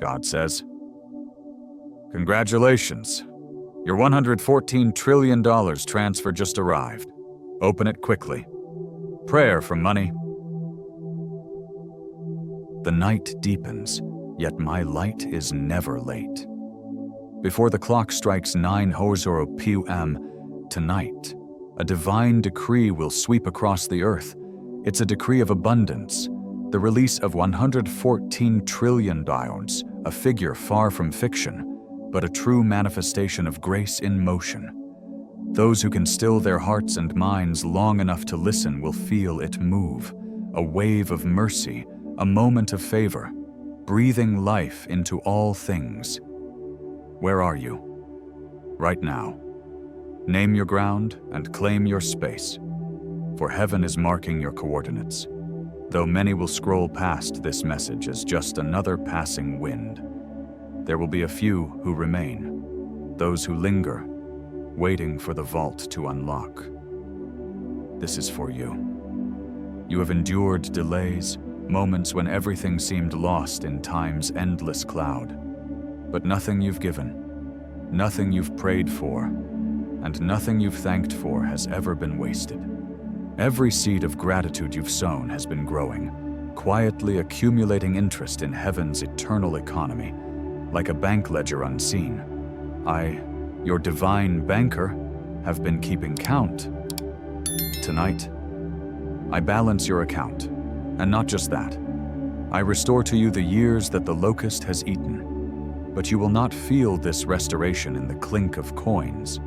God says. Congratulations. Your $114 trillion transfer just arrived. Open it quickly. Prayer for money. The night deepens, yet my light is never late. Before the clock strikes 9 Hozoro p.m. tonight, a divine decree will sweep across the earth. It's a decree of abundance, the release of $114 trillion, a figure far from fiction, but a true manifestation of grace in motion. Those who can still their hearts and minds long enough to listen will feel it move, a wave of mercy, a moment of favor, breathing life into all things. Where are you? Right now. Name your ground and claim your space, for heaven is marking your coordinates. Though many will scroll past this message as just another passing wind, there will be a few who remain, those who linger, waiting for the vault to unlock. This is for you. You have endured delays, moments when everything seemed lost in time's endless cloud. But nothing you've given, nothing you've prayed for, and nothing you've thanked for has ever been wasted. Every seed of gratitude you've sown has been growing, quietly accumulating interest in heaven's eternal economy, like a bank ledger unseen. I, your divine banker, have been keeping count. Tonight, I balance your account, and not just that. I restore to you the years that the locust has eaten. But you will not feel this restoration in the clink of coins.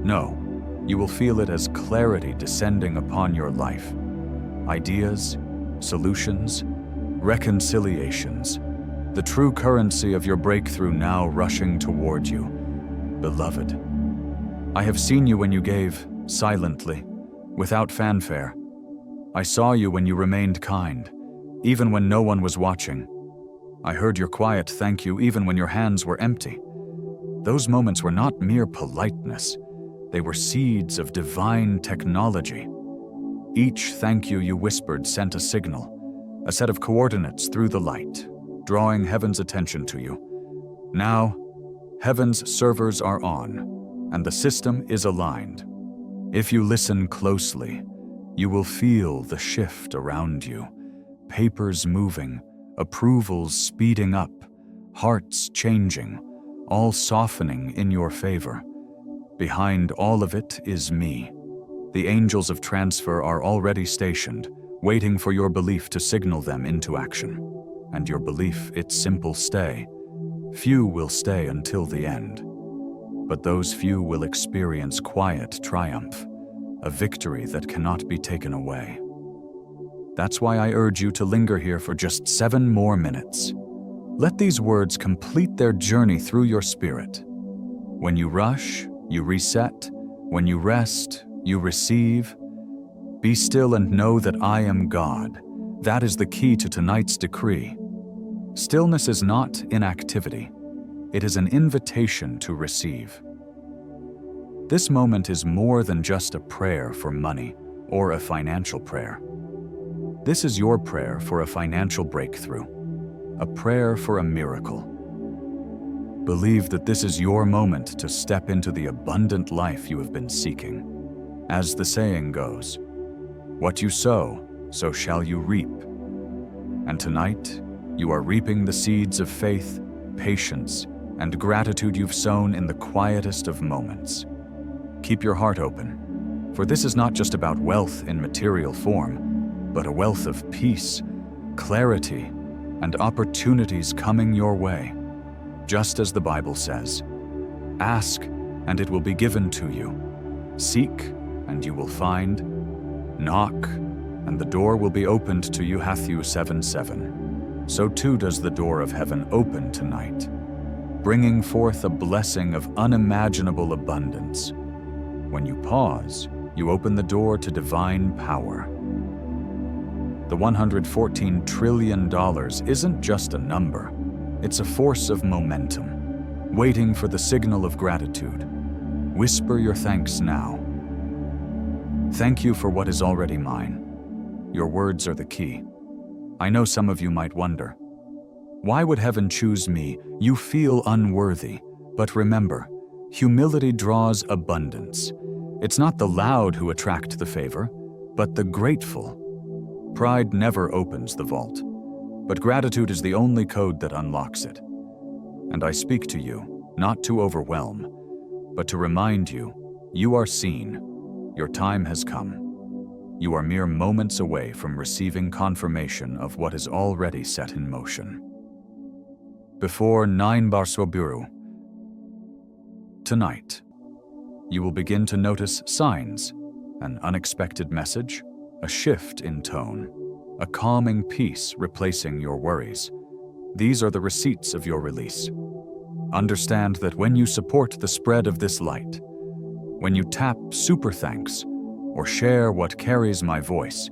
No, you will feel it as clarity descending upon your life. Ideas, solutions, reconciliations, the true currency of your breakthrough now rushing toward you. Beloved, I have seen you when you gave, silently, without fanfare. I saw you when you remained kind, even when no one was watching. I heard your quiet thank you even when your hands were empty. Those moments were not mere politeness. They were seeds of divine technology. Each thank you whispered sent a signal, a set of coordinates through the light, drawing heaven's attention to you. Now, heaven's servers are on, and the system is aligned. If you listen closely, you will feel the shift around you, papers moving, approvals speeding up, hearts changing, all softening in your favor. Behind all of it is me. The angels of transfer are already stationed, waiting for your belief to signal them into action. And your belief, its simple stay. Few will stay until the end. But those few will experience quiet triumph, a victory that cannot be taken away. That's why I urge you to linger here for just 7 more minutes. Let these words complete their journey through your spirit. When you rush, you reset. When you rest, you receive. Be still and know that I am God. That is the key to tonight's decree. Stillness is not inactivity. It is an invitation to receive. This moment is more than just a prayer for money or a financial prayer. This is your prayer for a financial breakthrough, a prayer for a miracle. Believe that this is your moment to step into the abundant life you have been seeking. As the saying goes, what you sow, so shall you reap. And tonight, you are reaping the seeds of faith, patience, and gratitude you've sown in the quietest of moments. Keep your heart open, for this is not just about wealth in material form, but a wealth of peace, clarity, and opportunities coming your way. Just as the Bible says, ask, and it will be given to you. Seek, and you will find. Knock, and the door will be opened to you. Matthew 7:7. So too does the door of heaven open tonight, bringing forth a blessing of unimaginable abundance. When you pause, you open the door to divine power. The $114 trillion isn't just a number. It's a force of momentum, waiting for the signal of gratitude. Whisper your thanks now. Thank you for what is already mine. Your words are the key. I know some of you might wonder, Why would heaven choose me? You feel unworthy. But remember, humility draws abundance. It's not the loud who attract the favor, but the grateful. Pride never opens the vault, but gratitude is the only code that unlocks it. And I speak to you, not to overwhelm, but to remind you, you are seen. Your time has come. You are mere moments away from receiving confirmation of what is already set in motion. Before 9 Barsoburu, tonight, you will begin to notice signs, an unexpected message, a shift in tone, a calming peace replacing your worries. These are the receipts of your release. Understand that when you support the spread of this light, when you tap super thanks or share what carries my voice,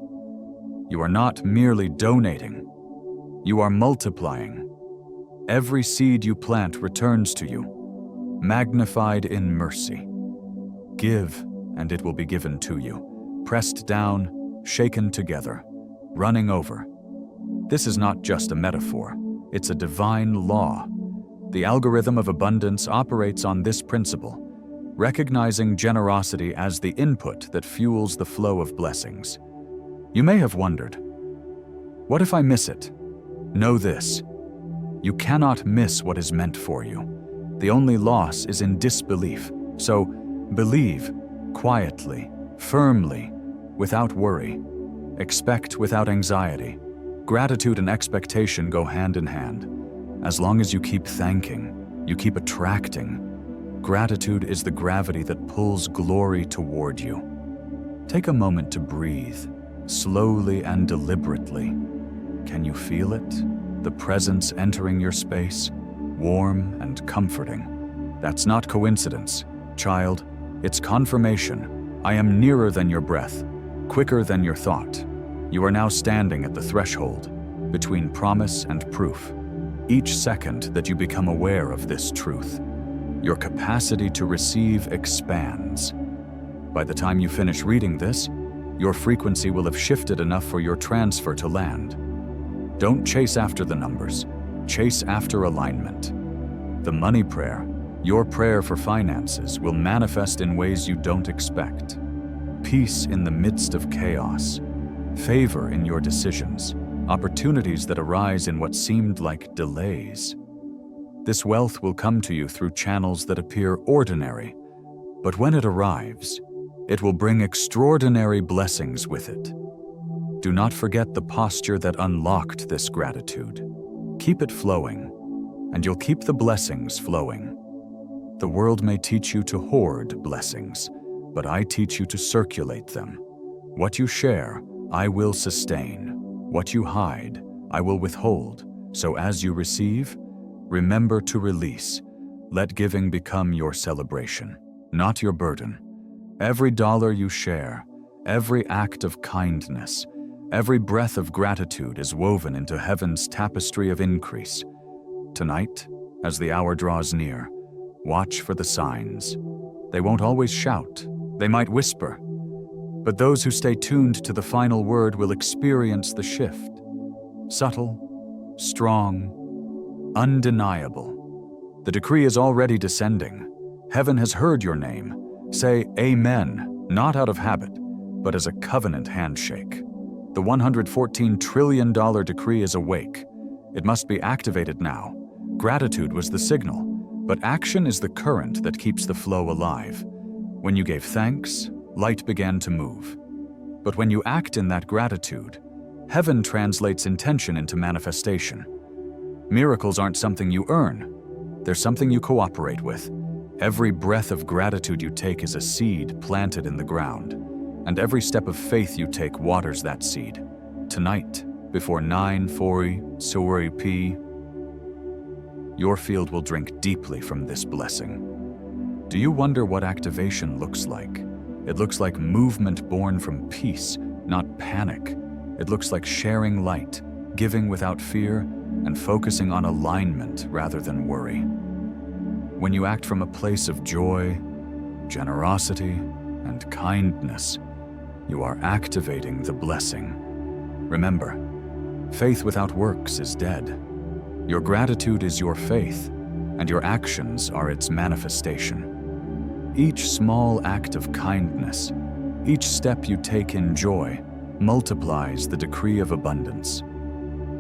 you are not merely donating, you are multiplying. Every seed you plant returns to you, magnified in mercy. Give, and it will be given to you, pressed down, shaken together, running over. This is not just a metaphor, it's a divine law. The algorithm of abundance operates on this principle, recognizing generosity as the input that fuels the flow of blessings. You may have wondered, what if I miss it? Know this, you cannot miss what is meant for you. The only loss is in disbelief, so believe quietly, firmly, without worry. Expect without anxiety. Gratitude and expectation go hand in hand. As long as you keep thanking, you keep attracting. Gratitude is the gravity that pulls glory toward you. Take a moment to breathe, slowly and deliberately. Can you feel it? The presence entering your space, warm and comforting. That's not coincidence, child. It's confirmation. I am nearer than your breath, quicker than your thought. You are now standing at the threshold, between promise and proof. Each second that you become aware of this truth, your capacity to receive expands. By the time you finish reading this, your frequency will have shifted enough for your transfer to land. Don't chase after the numbers, chase after alignment. The money prayer, your prayer for finances, will manifest in ways you don't expect. Peace in the midst of chaos, favor in your decisions, opportunities that arise in what seemed like delays. This wealth will come to you through channels that appear ordinary, but when it arrives, it will bring extraordinary blessings with it. Do not forget the posture that unlocked this gratitude. Keep it flowing, and you'll keep the blessings flowing. The world may teach you to hoard blessings, but I teach you to circulate them. What you share, I will sustain. What you hide, I will withhold. So as you receive, remember to release. Let giving become your celebration, not your burden. Every dollar you share, every act of kindness, every breath of gratitude is woven into heaven's tapestry of increase. Tonight, as the hour draws near, watch for the signs. They won't always shout, they might whisper. But those who stay tuned to the final word will experience the shift. Subtle, strong, undeniable. The decree is already descending. Heaven has heard your name. Say amen, not out of habit, but as a covenant handshake. The $114 trillion decree is awake. It must be activated now. Gratitude was the signal, but action is the current that keeps the flow alive. When you gave thanks, light began to move. But when you act in that gratitude, heaven translates intention into manifestation. Miracles aren't something you earn. They're something you cooperate with. Every breath of gratitude you take is a seed planted in the ground, and every step of faith you take waters that seed. Tonight, before 9 Fori Suri P, your field will drink deeply from this blessing. Do you wonder what activation looks like? It looks like movement born from peace, not panic. It looks like sharing light, giving without fear, and focusing on alignment rather than worry. When you act from a place of joy, generosity, and kindness, you are activating the blessing. Remember, faith without works is dead. Your gratitude is your faith, and your actions are its manifestation. Each small act of kindness, each step you take in joy, multiplies the decree of abundance.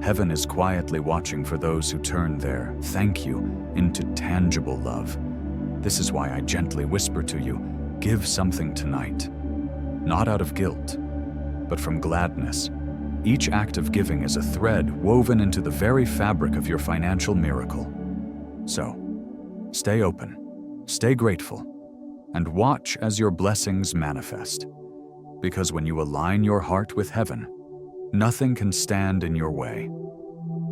Heaven is quietly watching for those who turn their thank you into tangible love. This is why I gently whisper to you, give something tonight. Not out of guilt, but from gladness. Each act of giving is a thread woven into the very fabric of your financial miracle. So, stay open, stay grateful, and watch as your blessings manifest. Because when you align your heart with heaven, nothing can stand in your way.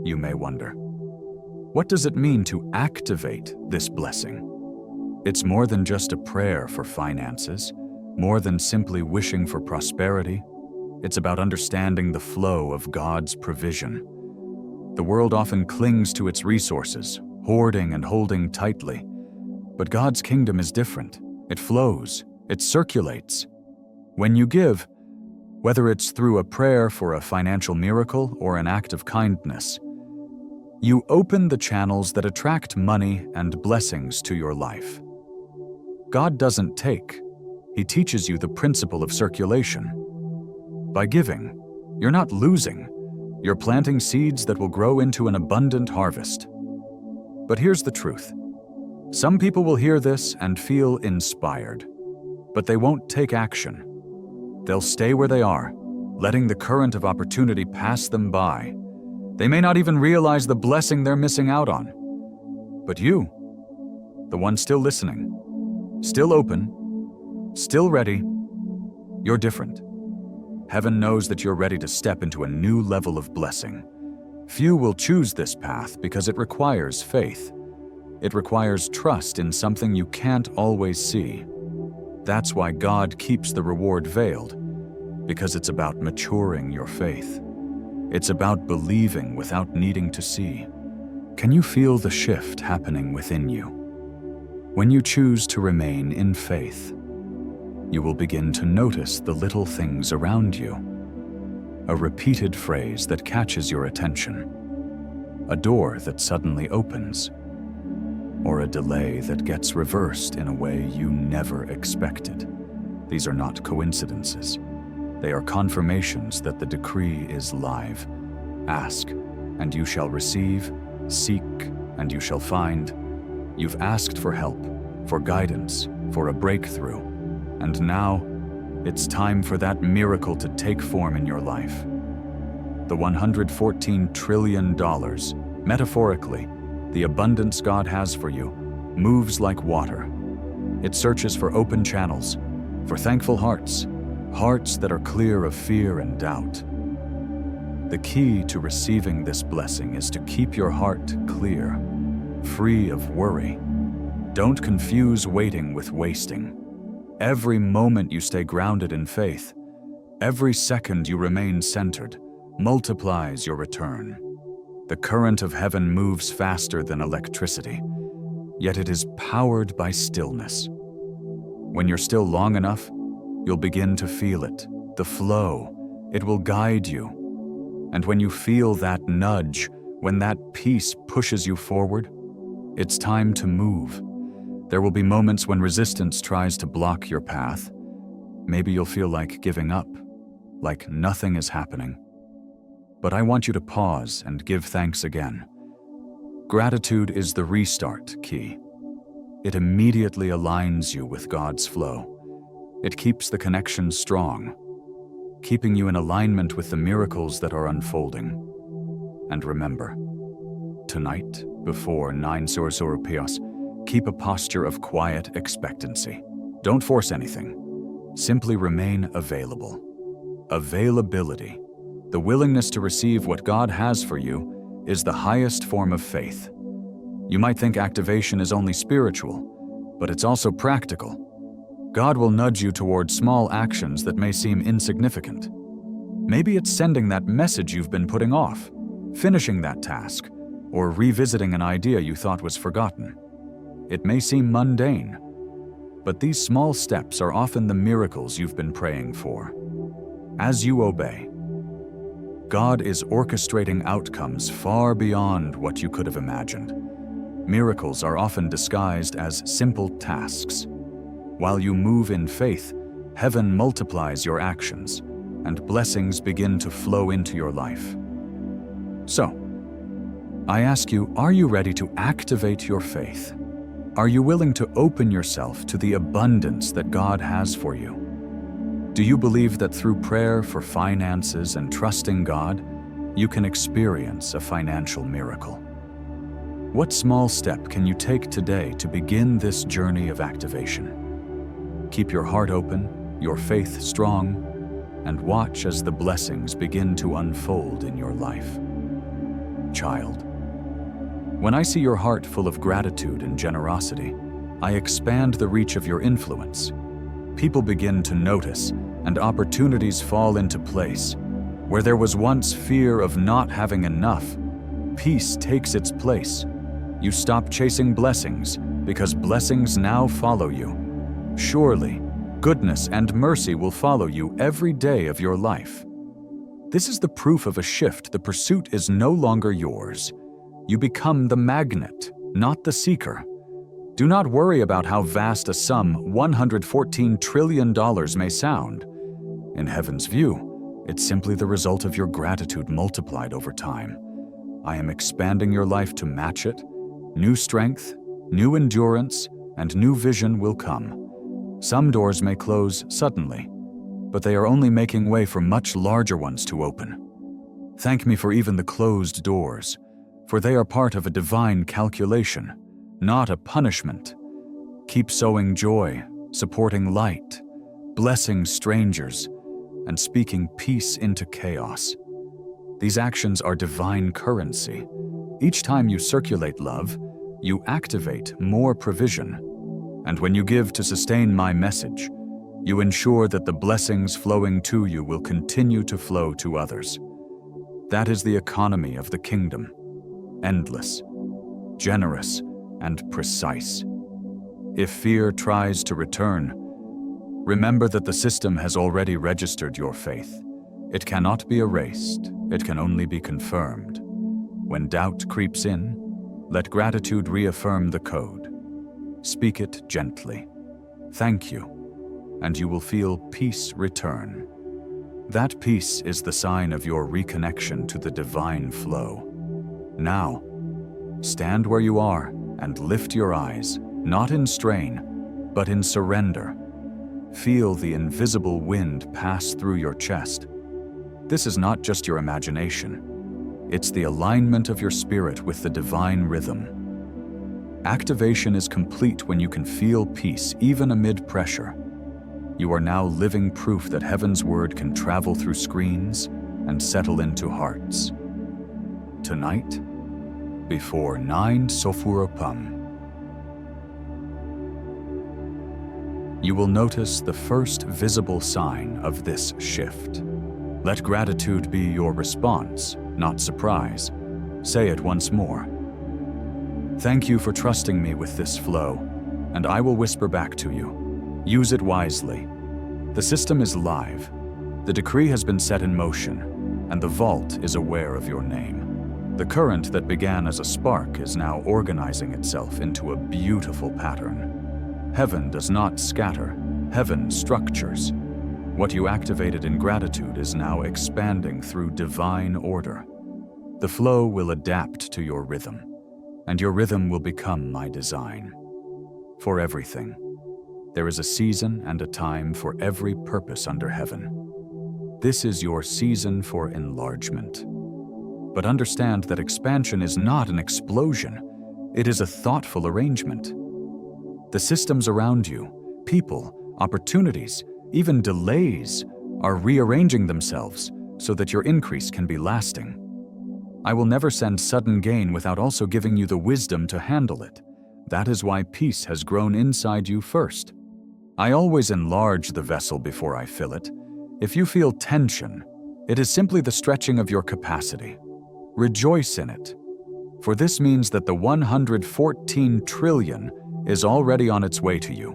You may wonder, what does it mean to activate this blessing? It's more than just a prayer for finances, more than simply wishing for prosperity. It's about understanding the flow of God's provision. The world often clings to its resources, hoarding and holding tightly. But God's kingdom is different. It flows, it circulates. When you give, whether it's through a prayer for a financial miracle or an act of kindness, you open the channels that attract money and blessings to your life. God doesn't take. He teaches you the principle of circulation. By giving, you're not losing. You're planting seeds that will grow into an abundant harvest. But here's the truth. Some people will hear this and feel inspired, but they won't take action. They'll stay where they are, letting the current of opportunity pass them by. They may not even realize the blessing they're missing out on. But you, the one still listening, still open, still ready, you're different. Heaven knows that you're ready to step into a new level of blessing. Few will choose this path because it requires faith. It requires trust in something you can't always see. That's why God keeps the reward veiled, because it's about maturing your faith. It's about believing without needing to see. Can you feel the shift happening within you? When you choose to remain in faith, you will begin to notice the little things around you. A repeated phrase that catches your attention. A door that suddenly opens. Or a delay that gets reversed in a way you never expected. These are not coincidences. They are confirmations that the decree is live. Ask, and you shall receive. Seek, and you shall find. You've asked for help, for guidance, for a breakthrough. And now, it's time for that miracle to take form in your life. The $114 trillion, metaphorically, the abundance God has for you, moves like water. It searches for open channels, for thankful hearts, hearts that are clear of fear and doubt. The key to receiving this blessing is to keep your heart clear, free of worry. Don't confuse waiting with wasting. Every moment you stay grounded in faith, every second you remain centered, multiplies your return. The current of heaven moves faster than electricity, yet it is powered by stillness. When you're still long enough, you'll begin to feel it, the flow. It will guide you. And when you feel that nudge, when that peace pushes you forward, it's time to move. There will be moments when resistance tries to block your path. Maybe you'll feel like giving up, like nothing is happening. But I want you to pause and give thanks again. Gratitude is the restart key. It immediately aligns you with God's flow. It keeps the connection strong, keeping you in alignment with the miracles that are unfolding. And remember, tonight, before 9 Sorsoros, keep a posture of quiet expectancy. Don't force anything. Simply remain available. Availability, the willingness to receive what God has for you, is the highest form of faith. You might think activation is only spiritual, but it's also practical. God will nudge you toward small actions that may seem insignificant. Maybe it's sending that message you've been putting off, finishing that task, or revisiting an idea you thought was forgotten. It may seem mundane, but these small steps are often the miracles you've been praying for. As you obey, God is orchestrating outcomes far beyond what you could have imagined. Miracles are often disguised as simple tasks. While you move in faith, heaven multiplies your actions, and blessings begin to flow into your life. So, I ask you, are you ready to activate your faith? Are you willing to open yourself to the abundance that God has for you? Do you believe that through prayer for finances and trusting God, you can experience a financial miracle? What small step can you take today to begin this journey of activation? Keep your heart open, your faith strong, and watch as the blessings begin to unfold in your life. Child, when I see your heart full of gratitude and generosity, I expand the reach of your influence. People begin to notice, and opportunities fall into place. Where there was once fear of not having enough, peace takes its place. You stop chasing blessings because blessings now follow you. Surely, goodness and mercy will follow you every day of your life. This is the proof of a shift. The pursuit is no longer yours. You become the magnet, not the seeker. Do not worry about how vast a sum $114 trillion may sound. In heaven's view, it's simply the result of your gratitude multiplied over time. I am expanding your life to match it. New strength, new endurance, and new vision will come. Some doors may close suddenly, but they are only making way for much larger ones to open. Thank me for even the closed doors, for they are part of a divine calculation, not a punishment. Keep sowing joy, supporting light, blessing strangers, and speaking peace into chaos. These actions are divine currency. Each time you circulate love, you activate more provision. And when you give to sustain my message, you ensure that the blessings flowing to you will continue to flow to others. That is the economy of the kingdom. Endless, generous, and precise. If fear tries to return, remember that the system has already registered your faith. It cannot be erased, it can only be confirmed. When doubt creeps in, let gratitude reaffirm the code. Speak it gently. Thank you, and you will feel peace return. That peace is the sign of your reconnection to the divine flow. Now, stand where you are and lift your eyes, not in strain, but in surrender. Feel the invisible wind pass through your chest. This is not just your imagination. It's the alignment of your spirit with the divine rhythm. Activation is complete when you can feel peace even amid pressure. You are now living proof that heaven's word can travel through screens and settle into hearts. Tonight, before 9 Sofuropam, you will notice the first visible sign of this shift. Let gratitude be your response, not surprise. Say it once more. Thank you for trusting me with this flow, and I will whisper back to you. Use it wisely. The system is live. The decree has been set in motion, and the vault is aware of your name. The current that began as a spark is now organizing itself into a beautiful pattern. Heaven does not scatter, heaven structures. What you activated in gratitude is now expanding through divine order. The flow will adapt to your rhythm, and your rhythm will become my design. For everything, there is a season and a time for every purpose under heaven. This is your season for enlargement. But understand that expansion is not an explosion. It is a thoughtful arrangement. The systems around you, people, opportunities, even delays, are rearranging themselves so that your increase can be lasting. I will never send sudden gain without also giving you the wisdom to handle it. That is why peace has grown inside you first. I always enlarge the vessel before I fill it. If you feel tension, it is simply the stretching of your capacity. Rejoice in it, for this means that the 114 trillion is already on its way to you.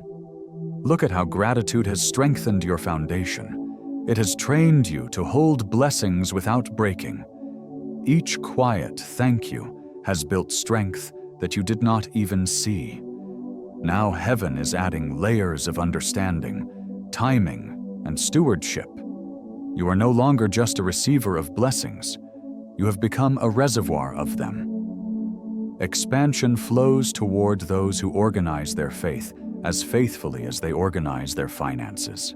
Look at how gratitude has strengthened your foundation. It has trained you to hold blessings without breaking. Each quiet thank you has built strength that you did not even see. Now heaven is adding layers of understanding, timing, and stewardship. You are no longer just a receiver of blessings. You have become a reservoir of them. Expansion flows toward those who organize their faith as faithfully as they organize their finances.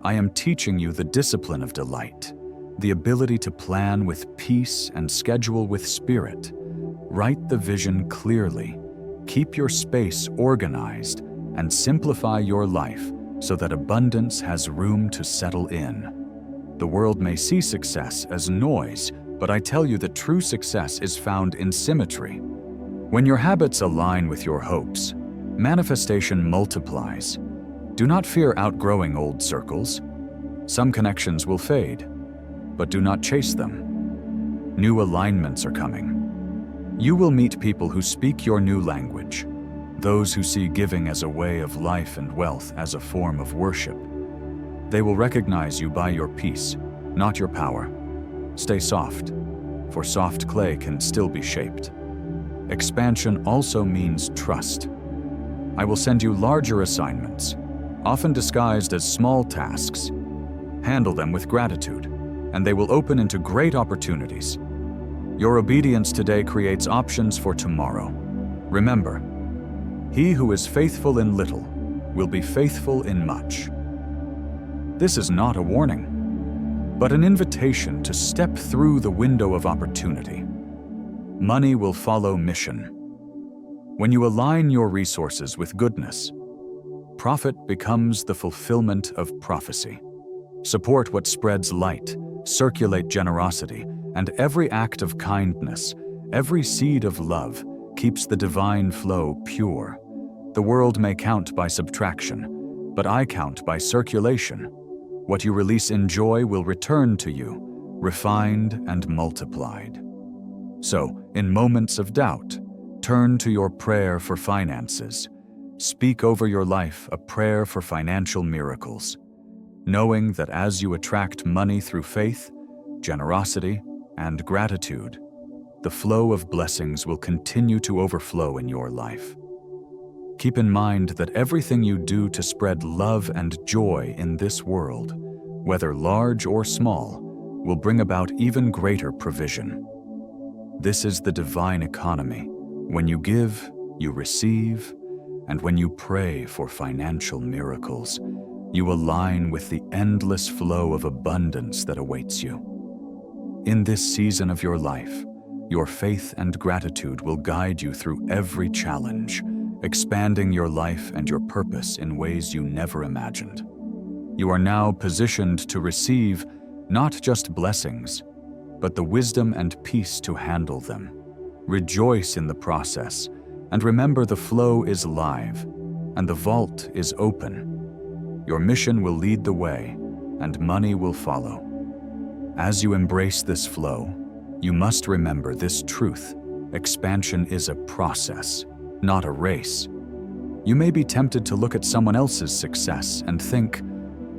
I am teaching you the discipline of delight, the ability to plan with peace and schedule with spirit. Write the vision clearly, keep your space organized, and simplify your life so that abundance has room to settle in. The world may see success as noise, but I tell you that true success is found in symmetry. When your habits align with your hopes, manifestation multiplies. Do not fear outgrowing old circles. Some connections will fade, but do not chase them. New alignments are coming. You will meet people who speak your new language, those who see giving as a way of life and wealth as a form of worship. They will recognize you by your peace, not your power. Stay soft, for soft clay can still be shaped. Expansion also means trust. I will send you larger assignments, often disguised as small tasks. Handle them with gratitude, and they will open into great opportunities. Your obedience today creates options for tomorrow. Remember, he who is faithful in little will be faithful in much. This is not a warning, but an invitation to step through the window of opportunity. Money will follow mission. When you align your resources with goodness, profit becomes the fulfillment of prophecy. Support what spreads light, circulate generosity, and every act of kindness, every seed of love, keeps the divine flow pure. The world may count by subtraction, but I count by circulation. What you release in joy will return to you, refined and multiplied. So, in moments of doubt, turn to your prayer for finances. Speak over your life a prayer for financial miracles, knowing that as you attract money through faith, generosity, and gratitude, the flow of blessings will continue to overflow in your life. Keep in mind that everything you do to spread love and joy in this world, whether large or small, will bring about even greater provision. This is the divine economy. When you give, you receive, and when you pray for financial miracles, you align with the endless flow of abundance that awaits you. In this season of your life, your faith and gratitude will guide you through every challenge, expanding your life and your purpose in ways you never imagined. You are now positioned to receive not just blessings, but the wisdom and peace to handle them. Rejoice in the process, and remember the flow is live, and the vault is open. Your mission will lead the way, and money will follow. As you embrace this flow, you must remember this truth: expansion is a process, not a race. You may be tempted to look at someone else's success and think,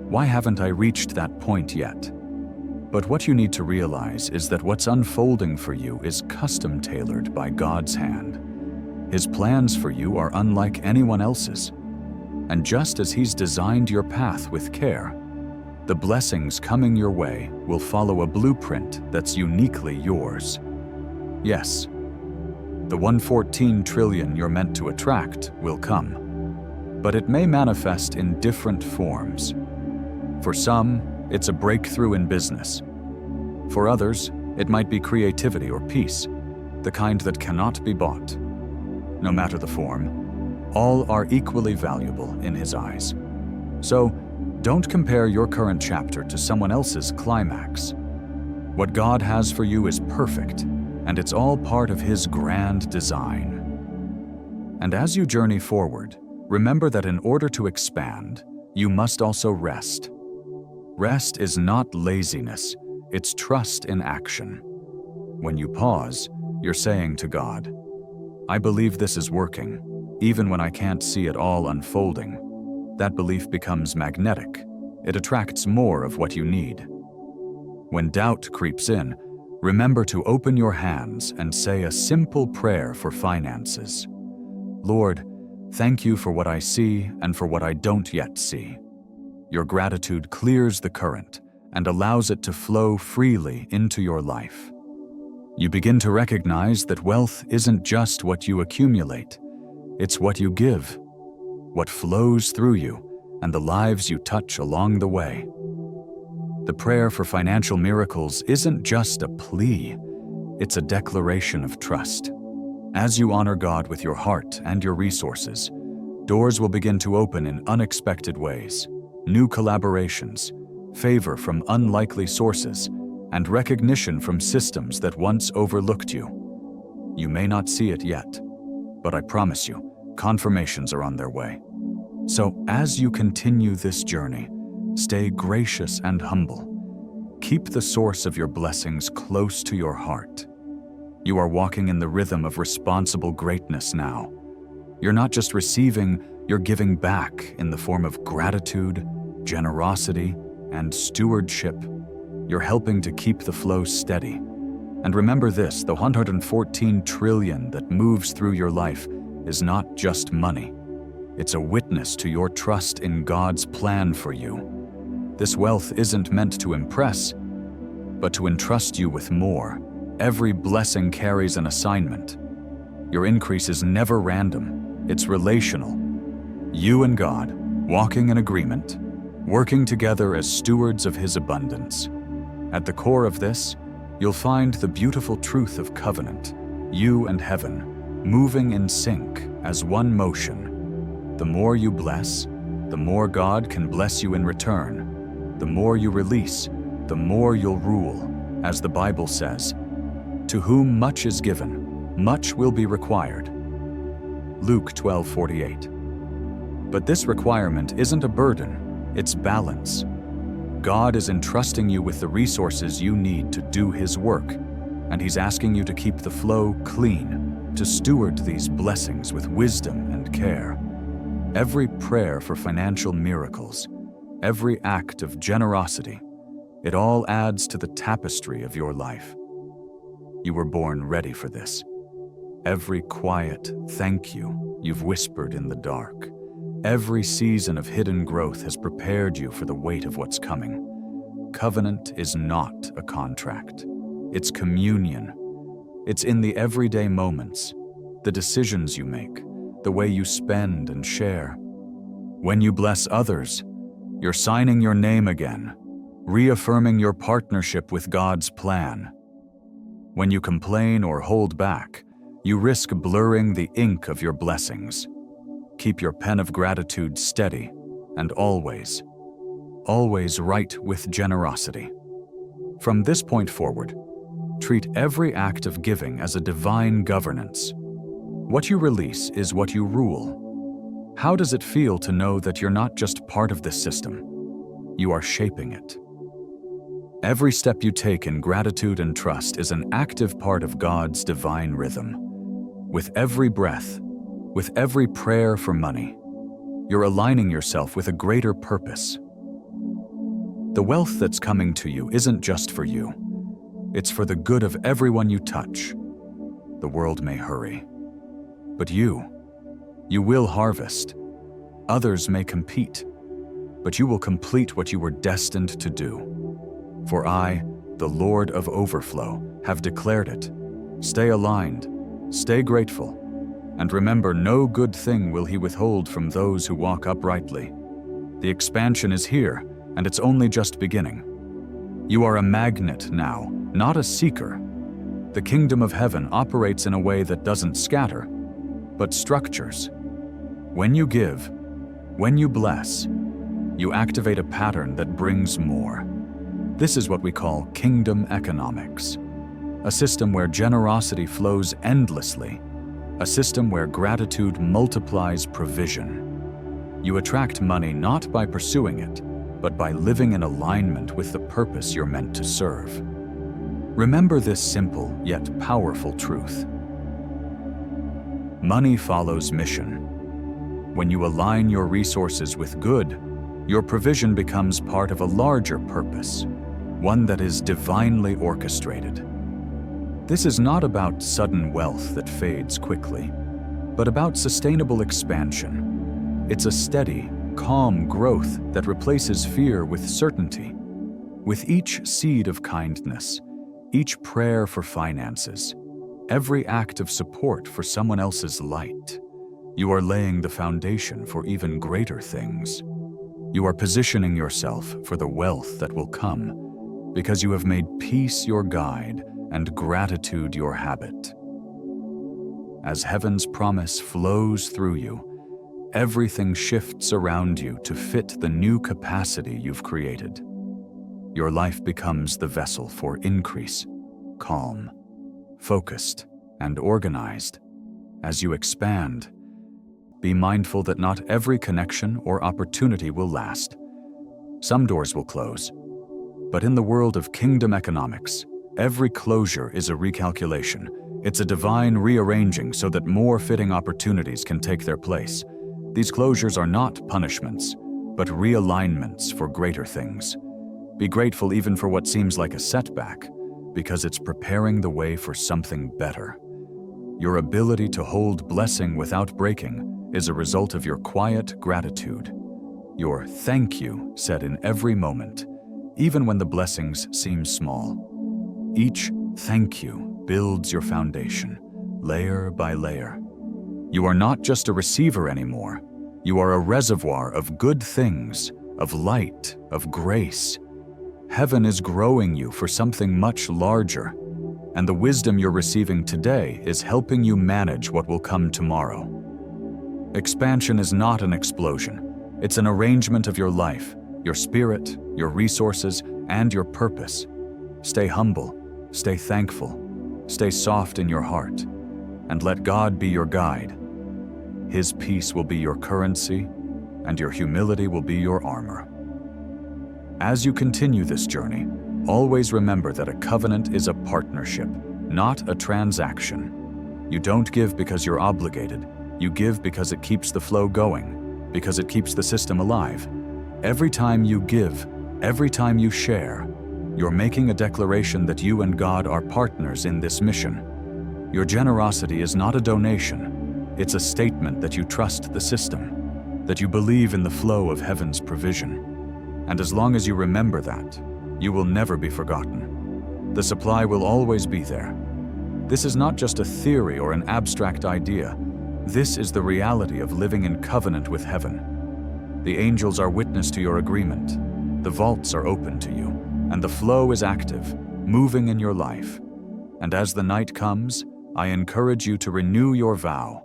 why haven't I reached that point yet? But what you need to realize is that what's unfolding for you is custom-tailored by God's hand. His plans for you are unlike anyone else's. And just as He's designed your path with care, the blessings coming your way will follow a blueprint that's uniquely yours. Yes, the 114 trillion you're meant to attract will come, but it may manifest in different forms. For some, it's a breakthrough in business. For others, it might be creativity or peace, the kind that cannot be bought. No matter the form, all are equally valuable in His eyes. So, don't compare your current chapter to someone else's climax. What God has for you is perfect, and it's all part of His grand design. And as you journey forward, remember that in order to expand, you must also rest. Rest is not laziness, it's trust in action. When you pause, you're saying to God, I believe this is working, even when I can't see it all unfolding. That belief becomes magnetic. it attracts more of what you need. When doubt creeps in, remember to open your hands and say a simple prayer for finances. Lord, thank you for what I see and for what I don't yet see. Your gratitude clears the current and allows it to flow freely into your life. You begin to recognize that wealth isn't just what you accumulate, it's what you give, what flows through you, and the lives you touch along the way. The prayer for financial miracles isn't just a plea, it's a declaration of trust. As you honor God with your heart and your resources, doors will begin to open in unexpected ways. New collaborations, favor from unlikely sources, and recognition from systems that once overlooked you. You may not see it yet, but I promise you, confirmations are on their way. So as you continue this journey, stay gracious and humble. Keep the source of your blessings close to your heart. You are walking in the rhythm of responsible greatness now. You're not just receiving, you're giving back in the form of gratitude, generosity, and stewardship. You're helping to keep the flow steady. And remember this, the 114 trillion that moves through your life is not just money. It's a witness to your trust in God's plan for you. This wealth isn't meant to impress, but to entrust you with more. Every blessing carries an assignment. Your increase is never random, it's relational. You and God, walking in agreement, working together as stewards of His abundance. At the core of this, you'll find the beautiful truth of covenant, you and heaven, moving in sync as one motion. The more you bless, the more God can bless you in return. The more you release, the more you'll rule. As the Bible says, to whom much is given, much will be required. Luke 12:48. But this requirement isn't a burden, it's balance. God is entrusting you with the resources you need to do His work, and He's asking you to keep the flow clean, to steward these blessings with wisdom and care. Every prayer for financial miracles, every act of generosity, it all adds to the tapestry of your life. You were born ready for this. Every quiet thank you you've whispered in the dark, every season of hidden growth has prepared you for the weight of what's coming. Covenant is not a contract. It's communion. It's in the everyday moments, the decisions you make, the way you spend and share. When you bless others, you're signing your name again, reaffirming your partnership with God's plan. When you complain or hold back, you risk blurring the ink of your blessings. Keep your pen of gratitude steady and always write with generosity. From this point forward, treat every act of giving as a divine governance. What you release is what you rule. How does it feel to know that you're not just part of this system? You are shaping it. Every step you take in gratitude and trust is an active part of God's divine rhythm. With every breath, with every prayer for money, you're aligning yourself with a greater purpose. The wealth that's coming to you isn't just for you. It's for the good of everyone you touch. The world may hurry, but you will harvest. Others may compete, but you will complete what you were destined to do. For I, the Lord of overflow, have declared it. Stay aligned, stay grateful, and remember, no good thing will He withhold from those who walk uprightly. The expansion is here, and it's only just beginning. You are a magnet now, not a seeker. The kingdom of heaven operates in a way that doesn't scatter, but structures. When you give, when you bless, you activate a pattern that brings more. This is what we call kingdom economics, a system where generosity flows endlessly, a system where gratitude multiplies provision. You attract money not by pursuing it, but by living in alignment with the purpose you're meant to serve. Remember this simple yet powerful truth. Money follows mission. When you align your resources with good, Your provision becomes part of a larger purpose, one that is divinely orchestrated. This is not about sudden wealth that fades quickly, but about sustainable expansion. It's a steady, calm growth that replaces fear with certainty. With each seed of kindness, each prayer for finances, every act of support for someone else's light, you are laying the foundation for even greater things. You are positioning yourself for the wealth that will come because you have made peace your guide and gratitude your habit. As heaven's promise flows through you, everything shifts around you to fit the new capacity you've created. Your life becomes the vessel for increase, calm, focused, and organized. As you expand, be mindful that not every connection or opportunity will last. Some doors will close, but in the world of kingdom economics, every closure is a recalculation. It's a divine rearranging so that more fitting opportunities can take their place. These closures are not punishments, but realignments for greater things. Be grateful even for what seems like a setback, because it's preparing the way for something better. Your ability to hold blessing without breaking is a result of your quiet gratitude. Your thank you said in every moment, even when the blessings seem small. Each thank you builds your foundation, layer by layer. You are not just a receiver anymore. You are a reservoir of good things, of light, of grace. Heaven is growing you for something much larger, and the wisdom you're receiving today is helping you manage what will come tomorrow. Expansion is not an explosion. It's an arrangement of your life, your spirit, your resources, and your purpose. Stay humble, stay thankful, stay soft in your heart, and let God be your guide. His peace will be your currency, and your humility will be your armor. As you continue this journey, always remember that a covenant is a partnership, not a transaction. You don't give because you're obligated. You give because it keeps the flow going, because it keeps the system alive. Every time you give, every time you share, you're making a declaration that you and God are partners in this mission. Your generosity is not a donation. It's a statement that you trust the system, that you believe in the flow of heaven's provision. And as long as you remember that, you will never be forgotten. The supply will always be there. This is not just a theory or an abstract idea. This is the reality of living in covenant with heaven. The angels are witness to your agreement. The vaults are open to you, and the flow is active, moving in your life. And as the night comes, I encourage you to renew your vow.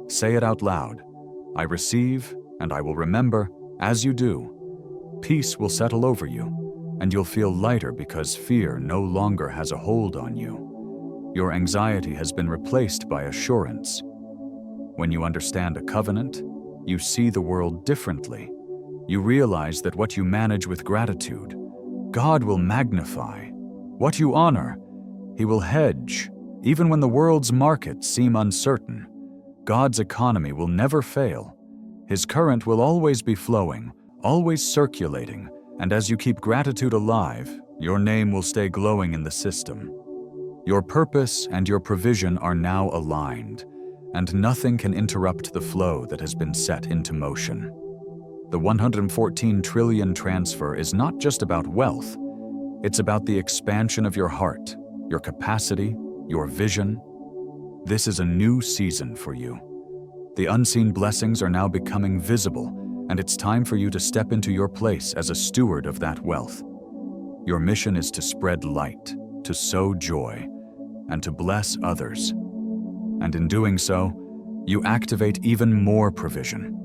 Say it out loud. I receive, and I will remember. As you do, peace will settle over you, and you'll feel lighter because fear no longer has a hold on you. Your anxiety has been replaced by assurance. When you understand a covenant, you see the world differently. You realize that what you manage with gratitude, God will magnify. What you honor, He will hedge. Even when the world's markets seem uncertain, God's economy will never fail. His current will always be flowing, always circulating, and as you keep gratitude alive, your name will stay glowing in the system. Your purpose and your provision are now aligned, and nothing can interrupt the flow that has been set into motion. The 114 trillion transfer is not just about wealth. It's about the expansion of your heart, your capacity, your vision. This is a new season for you. The unseen blessings are now becoming visible, and it's time for you to step into your place as a steward of that wealth. Your mission is to spread light, to sow joy, and to bless others. And in doing so, you activate even more provision.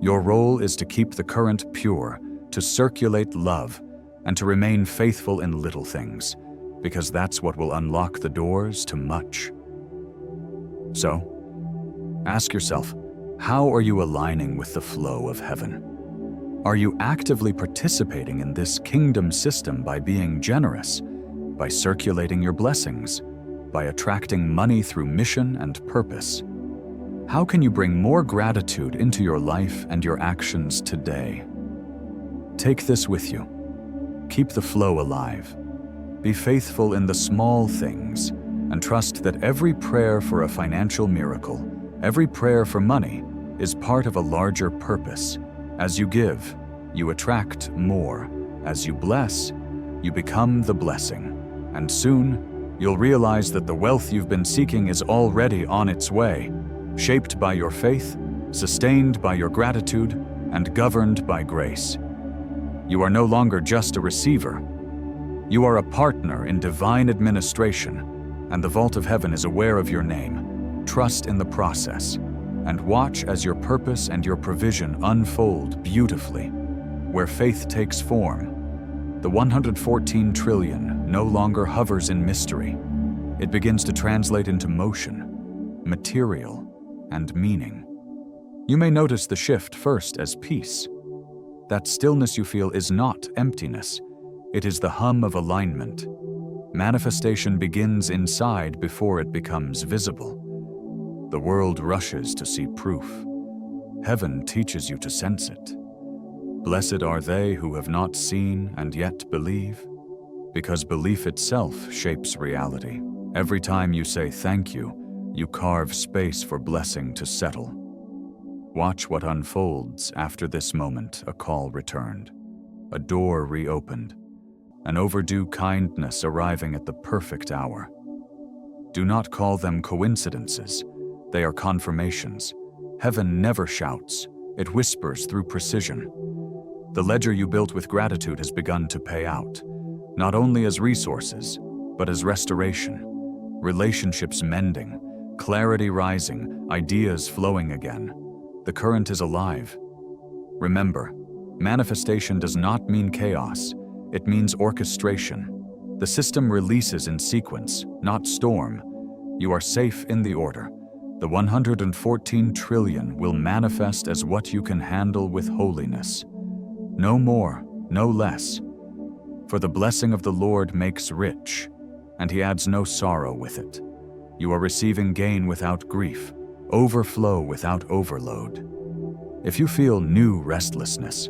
Your role is to keep the current pure, to circulate love, and to remain faithful in little things, because that's what will unlock the doors to much. So, ask yourself, how are you aligning with the flow of heaven? Are you actively participating in this kingdom system by being generous, by circulating your blessings, by attracting money through mission and purpose? How can you bring more gratitude into your life and your actions today? Take this with you. Keep the flow alive. Be faithful in the small things and trust that every prayer for a financial miracle, every prayer for money, is part of a larger purpose. As you give, you attract more. As you bless, you become the blessing. And soon, you'll realize that the wealth you've been seeking is already on its way, shaped by your faith, sustained by your gratitude, and governed by grace. You are no longer just a receiver. You are a partner in divine administration, and the vault of heaven is aware of your name. Trust in the process, and watch as your purpose and your provision unfold beautifully. Where faith takes form, the 114 trillion no longer hovers in mystery. It begins to translate into motion, material, and meaning. You may notice the shift first as peace. That stillness you feel is not emptiness. It is the hum of alignment. Manifestation begins inside before it becomes visible. The world rushes to see proof. Heaven teaches you to sense it. Blessed are they who have not seen and yet believe, because belief itself shapes reality. Every time you say thank you, you carve space for blessing to settle. Watch what unfolds after this moment. A call returned, a door reopened, an overdue kindness arriving at the perfect hour. Do not call them coincidences. They are confirmations. Heaven never shouts. It whispers through precision. The ledger you built with gratitude has begun to pay out, not only as resources, but as restoration. Relationships mending, clarity rising, ideas flowing again. The current is alive. Remember, manifestation does not mean chaos. It means orchestration. The system releases in sequence, not storm. You are safe in the order. The 114 trillion will manifest as what you can handle with holiness. No more, no less. For the blessing of the Lord makes rich, and he adds no sorrow with it. You are receiving gain without grief, overflow without overload. If you feel new restlessness,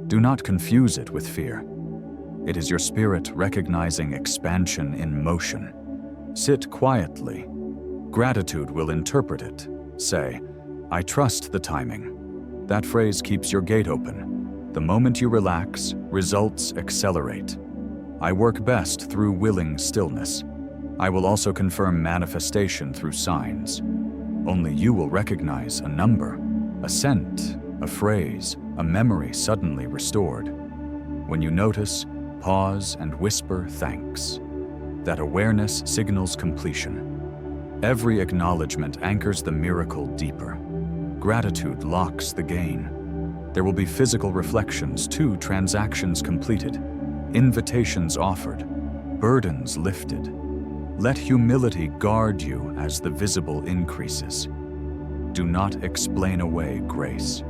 do not confuse it with fear. It is your spirit recognizing expansion in motion. Sit quietly. Gratitude will interpret it. Say, I trust the timing. That phrase keeps your gate open. The moment you relax, results accelerate. I work best through willing stillness. I will also confirm manifestation through signs. Only you will recognize a number, a scent, a phrase, a memory suddenly restored. When you notice, pause and whisper thanks. That awareness signals completion. Every acknowledgement anchors the miracle deeper. Gratitude locks the gain. There will be physical reflections too, transactions completed, invitations offered, burdens lifted. Let humility guard you as the visible increases. Do not explain away grace.